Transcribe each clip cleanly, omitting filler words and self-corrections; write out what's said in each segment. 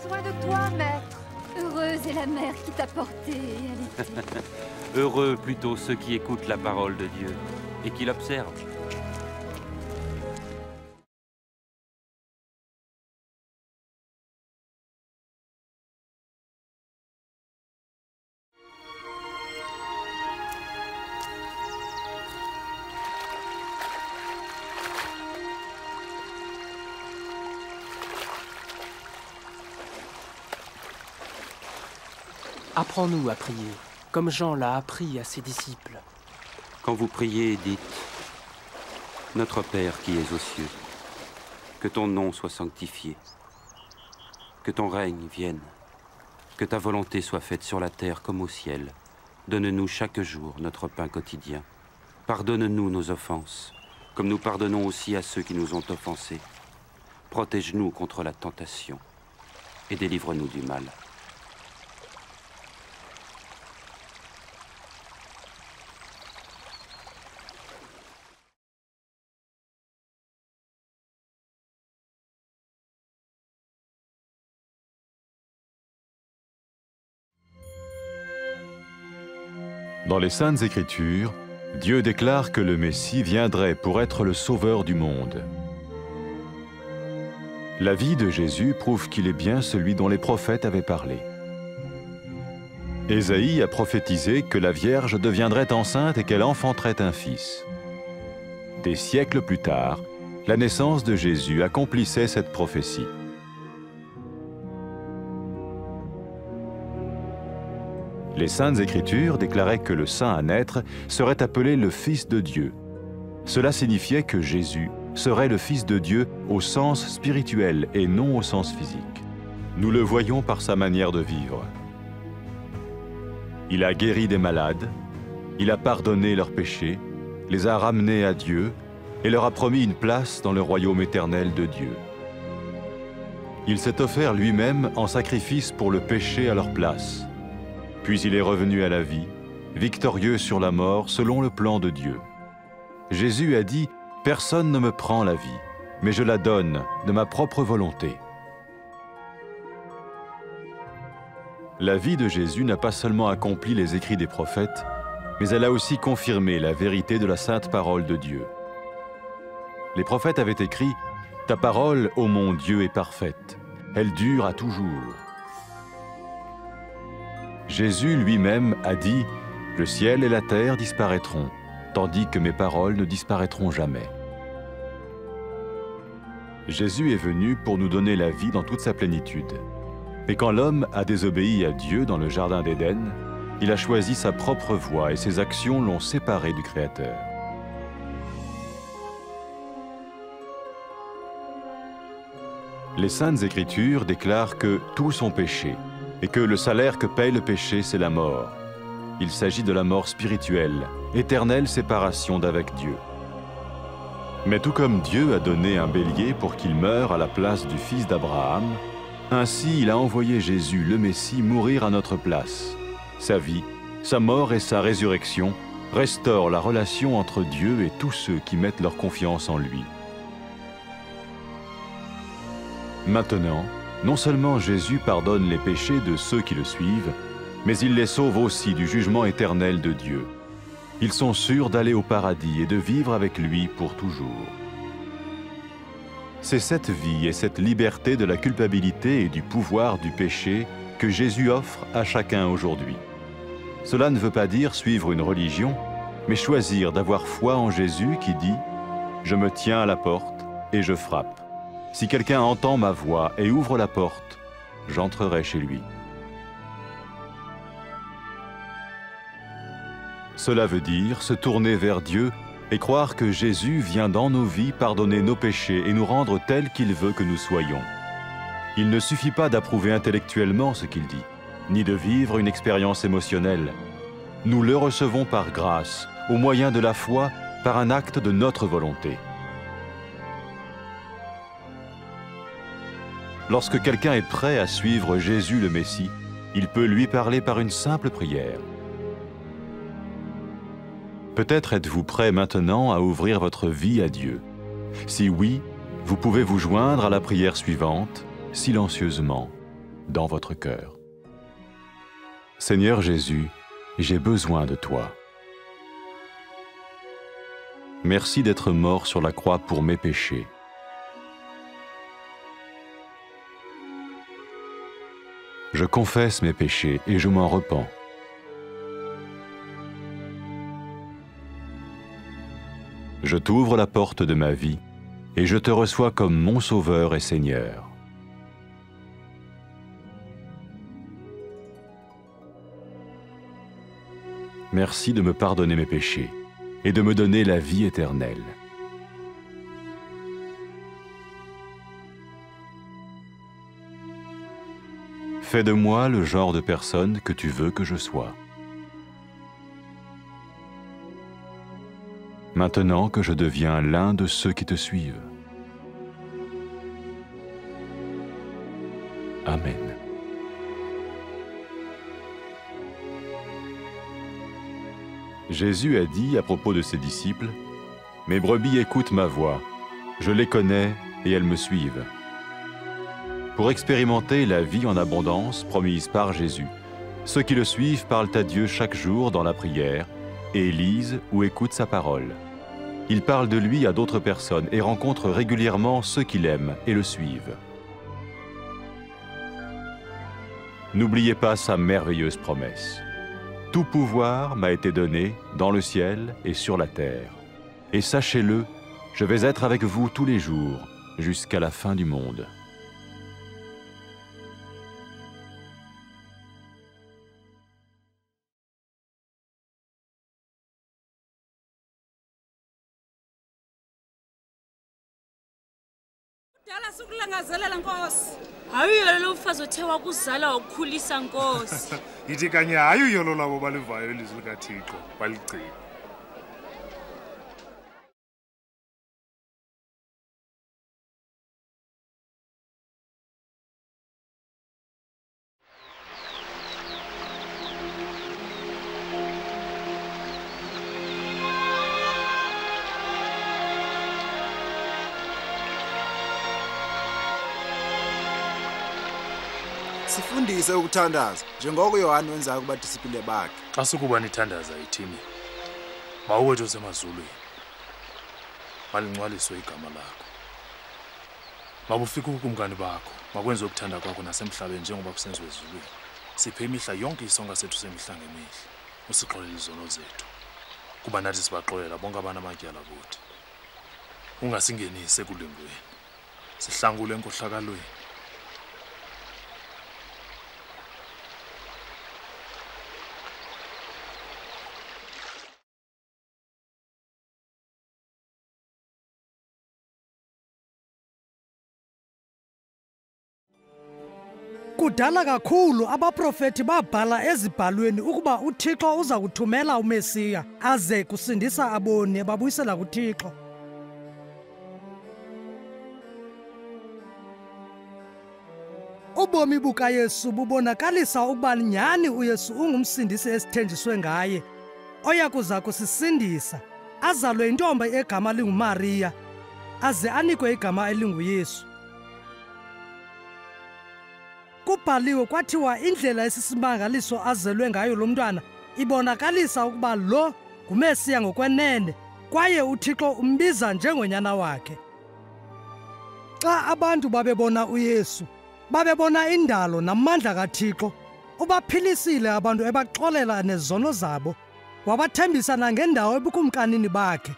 besoin de toi, maître. Heureuse est la mère qui t'a porté et allaitée. Heureux plutôt ceux qui écoutent la parole de Dieu et qui l'observent. Apprends-nous à prier, comme Jean l'a appris à ses disciples. Quand vous priez, dites « Notre Père qui es aux cieux, que ton nom soit sanctifié, que ton règne vienne, que ta volonté soit faite sur la terre comme au ciel. Donne-nous chaque jour notre pain quotidien. Pardonne-nous nos offenses, comme nous pardonnons aussi à ceux qui nous ont offensés. Protège-nous contre la tentation et délivre-nous du mal. » Dans les Saintes Écritures, Dieu déclare que le Messie viendrait pour être le sauveur du monde. La vie de Jésus prouve qu'il est bien celui dont les prophètes avaient parlé. Ésaïe a prophétisé que la Vierge deviendrait enceinte et qu'elle enfanterait un fils. Des siècles plus tard, la naissance de Jésus accomplissait cette prophétie. Les Saintes Écritures déclaraient que le saint à naître serait appelé le Fils de Dieu. Cela signifiait que Jésus serait le Fils de Dieu au sens spirituel et non au sens physique. Nous le voyons par sa manière de vivre. Il a guéri des malades, il a pardonné leurs péchés, les a ramenés à Dieu et leur a promis une place dans le royaume éternel de Dieu. Il s'est offert lui-même en sacrifice pour le péché à leur place. Puis il est revenu à la vie, victorieux sur la mort selon le plan de Dieu. Jésus a dit « Personne ne me prend la vie, mais je la donne de ma propre volonté. » La vie de Jésus n'a pas seulement accompli les écrits des prophètes, mais elle a aussi confirmé la vérité de la sainte parole de Dieu. Les prophètes avaient écrit « Ta parole, ô mon Dieu, est parfaite, elle dure à toujours. » Jésus lui-même a dit « Le ciel et la terre disparaîtront, tandis que mes paroles ne disparaîtront jamais. » Jésus est venu pour nous donner la vie dans toute sa plénitude. Mais quand l'homme a désobéi à Dieu dans le jardin d'Éden, il a choisi sa propre voie et ses actions l'ont séparé du Créateur. Les Saintes Écritures déclarent que tous ont péché et que le salaire que paye le péché, c'est la mort. Il s'agit de la mort spirituelle, éternelle séparation d'avec Dieu. Mais tout comme Dieu a donné un bélier pour qu'il meure à la place du fils d'Abraham, ainsi il a envoyé Jésus, le Messie, mourir à notre place. Sa vie, sa mort et sa résurrection restaurent la relation entre Dieu et tous ceux qui mettent leur confiance en lui. Maintenant, non seulement Jésus pardonne les péchés de ceux qui le suivent, mais il les sauve aussi du jugement éternel de Dieu. Ils sont sûrs d'aller au paradis et de vivre avec lui pour toujours. C'est cette vie et cette liberté de la culpabilité et du pouvoir du péché que Jésus offre à chacun aujourd'hui. Cela ne veut pas dire suivre une religion, mais choisir d'avoir foi en Jésus qui dit « Je me tiens à la porte et je frappe. Si quelqu'un entend ma voix et ouvre la porte, j'entrerai chez lui. » Cela veut dire se tourner vers Dieu et croire que Jésus vient dans nos vies pardonner nos péchés et nous rendre tels qu'il veut que nous soyons. Il ne suffit pas d'approuver intellectuellement ce qu'il dit, ni de vivre une expérience émotionnelle. Nous le recevons par grâce, au moyen de la foi, par un acte de notre volonté. Lorsque quelqu'un est prêt à suivre Jésus le Messie, il peut lui parler par une simple prière. Peut-être êtes-vous prêt maintenant à ouvrir votre vie à Dieu. Si oui, vous pouvez vous joindre à la prière suivante, silencieusement. dans votre cœur. Seigneur Jésus, j'ai besoin de toi. Merci d'être mort sur la croix pour mes péchés. Je confesse mes péchés et je m'en repens. Je t'ouvre la porte de ma vie et je te reçois comme mon Sauveur et Seigneur. Merci de me pardonner mes péchés et de me donner la vie éternelle. Fais de moi le genre de personne que tu veux que je sois. Maintenant que je deviens l'un de ceux qui te suivent. Amen. Jésus a dit à propos de ses disciples, « Mes brebis écoutent ma voix, je les connais et elles me suivent. » Pour expérimenter la vie en abondance promise par Jésus, ceux qui le suivent parlent à Dieu chaque jour dans la prière et lisent ou écoutent sa parole. Ils parlent de lui à d'autres personnes et rencontrent régulièrement ceux qui l'aiment et le suivent. N'oubliez pas sa merveilleuse promesse. Tout pouvoir m'a été donné dans le ciel et sur la terre. Et sachez-le, je vais être avec vous tous les jours, jusqu'à la fin du monde. Yithi kanye hayi yolo labo balivayo ilizwi likaThixo baligcina. Sifundise ukuthandaza njengoko uYohane wenza kubadisipline bakhe. Xa sukuba nithandaza ithini, mawuwethu osemazulwini, malingcwaliswe igama lakho. Mabufike ukumkani bakho, makwenze ukuthanda kwakho nasemhlabeni njengoba kusenziwe ezulwini. Siphe imihla yonke isonka sethu semihla ngemihla. Usixolele izono zethu, kuba nathi sibaxolela bonke abanamatyala kuthi. Ungasingenise ekulingweni, sihlangule enkohlakalweni. Kudala kakhulu abaprofeti babhala ezibhalweni ukuba uThixo uza kuthumela uMesiya aze kusindisa aboni babuyisela kuThixo. Ubomi bukaYesu bubonakalisa ukuba nyhani uYesu ungumsindisi esithenjiswe ngaye, oya kuza kusisindisa, azalwe intombi egama linguMariya, aze anikwe igama elinguYesu. Kubhaliwe kwathiwa indlela esisimangaliso azelwe ngayo lo mntwana ibonakalisa ukuba lo nguMesiya ngokwenene, kwaye uThixo umbiza njengonyana wakhe. Xa abantu babebona uYesu, babebona indalo namandla kaThixo. Ubaphilisile abantu ebaxolela nezono zabo, wabathembisa nangendawo ebukumkanini bakhe.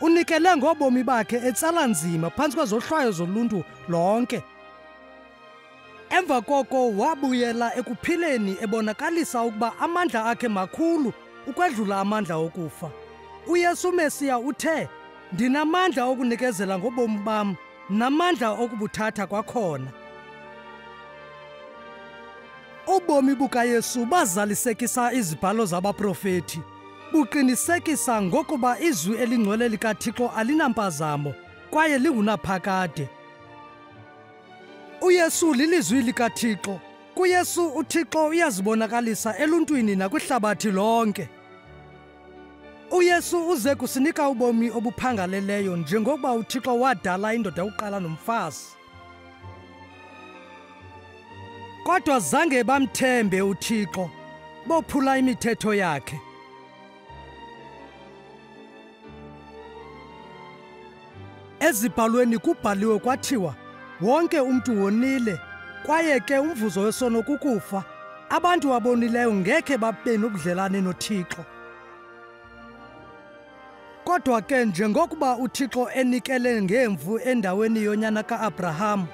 Unikele ngobomi bakhe etsala nzima phantsi kwezohlwayo zoluntu lonke. Emva koko wabuyela ekuphileni ebonakalisa ukuba amandla akhe makhulu ukwedlula amandla okufa. UYesu Mesiya uthe, "Ndinamandla okunikezela ngobomi bam namandla okubuthatha kwakhona." Ubomi bukaYesu bazalisekisa izibhalo zabaprofeti, buqinisekisa ngokuba izwi elingcwele likaThixo alinampazamo kwaye lingunaphakade. UYesu lilizwi likaThixo. KuYesu uThixo uyazibonakalisa eluntwini nakwihlabathi lonke. UYesu uze kusinika ubomi obuphangaleleyo njengokuba uThixo wadala indoda yokuqala nomfazi. kodwa zange bamthembe uThixo, bophula imithetho yakhe. Ezibhalweni kubhaliwe kwathiwa, wonke umntu wonile, kwaye ke umvuzo wesono kukufa. Abantu abonileyo ngekhe babe nobudlelane noThixo. Kodwa ke njengokuba uThixo enikele ngemvu endaweni yonyana kaAbraham,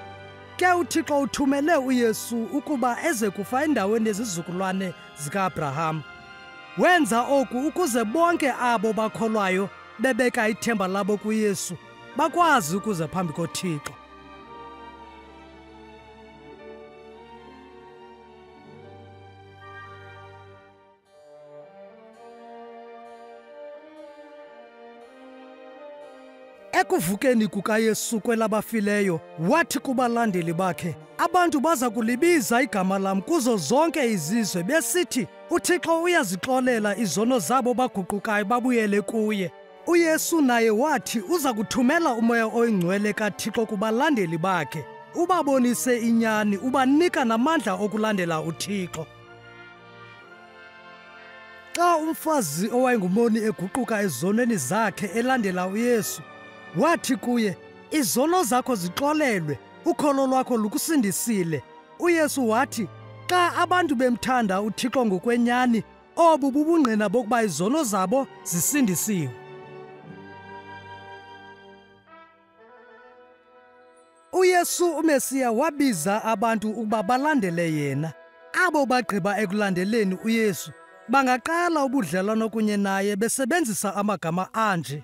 ke uThixo uthumele uYesu ukuba eze kufa endaweni yezizukulwane zikaAbraham. Wenza oku ukuze bonke abo bakholwayo bebeka ithemba labo kuYesu bakwazi ukuze phambi koThixo. Ekuvukeni kukaYesu kwelabafileyo, wathi kubalandeli bakhe, abantu baza kulibiza igama lam kuzo zonke izizwe besithi, uThixo uyazixolela izono zabo baguqukayo babuyele kuye. UYesu naye wathi uza kuthumela uMoya Oyingcwele kaThixo kubalandeli bakhe, ubabonise inyani, ubanika namandla okulandela uThixo. Xa umfazi owayengumoni eguquka ezonweni zakhe elandela uYesu, wathi kuye, izono zakho zixolelwe, ukholo lwakho lukusindisile. UYesu wathi, xa abantu bemthanda uThixo ngokwenyani, obu bubungqina bokuba izono zabo zisindisiwe. UYesu uMesiya wabiza abantu ukuba balandele yena. Abo bagqiba ekulandeleni uYesu bangaqala ubudlelwano kunye naye besebenzisa amagama anje: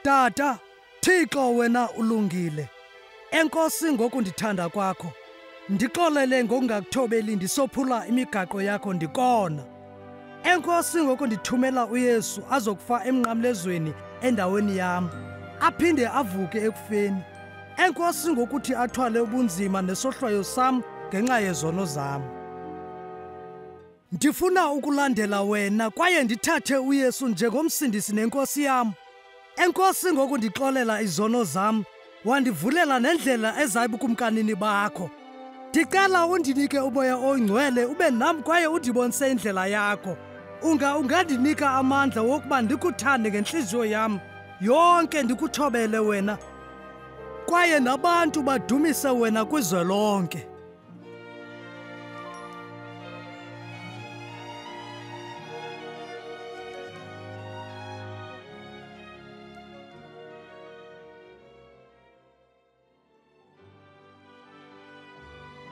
Tata, Thixo wena ulungile. Enkosi ngokundithanda kwakho. Ndixolele ngokungakuthobeli ndisophula imigaqo yakho ndikona. Enkosi ngokundithumela uYesu azokufa emnqamlezweni endaweni yam, aphinde avuke ekufeni. Enkosi ngokuthi athwale ubunzima nesohlwayo sam ngenxa yezono zam. Ndifuna ukulandela wena kwaye ndithathe uYesu njengomsindisi nenkosi yam. Enkosi ngokundixolela izono zam, wandivulela nendlela ezayibukumkanini bakho. Ndicela undinike uMoya Oyingcwele ube nam kwaye undibonise indlela yakho. Ungandinika amandla wokuba ndikuthande ngentliziyo yam yonke, ndikuthobele wena, kwaye nabantu badumise wena kwizwe lonke.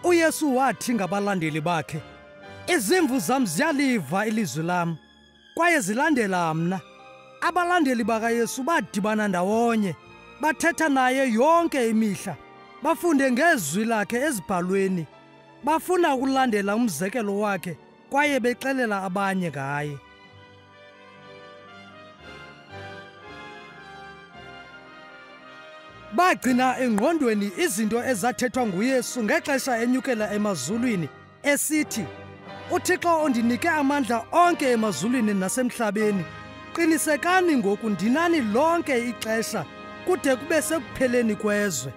UYesu wathi ngabalandeli bakhe, izimvu zam ziyaliva ilizwi lam, kwaye zilandela mna. Abalandeli bakaYesu badibana ndawonye, bathetha naye yonke imihla, bafunde ngezwi lakhe ezibhalweni, bafuna ukulandela umzekelo wakhe, kwaye bexelela abanye ngaye. Bagcina engqondweni izinto ezathethwa nguYesu ngexesha enyukela emazulwini, esithi, uThixo undinike amandla onke emazulwini nasemhlabeni. Qinisekani ngoku ndinani lonke ixesha kude kube sekupheleni kwezwe.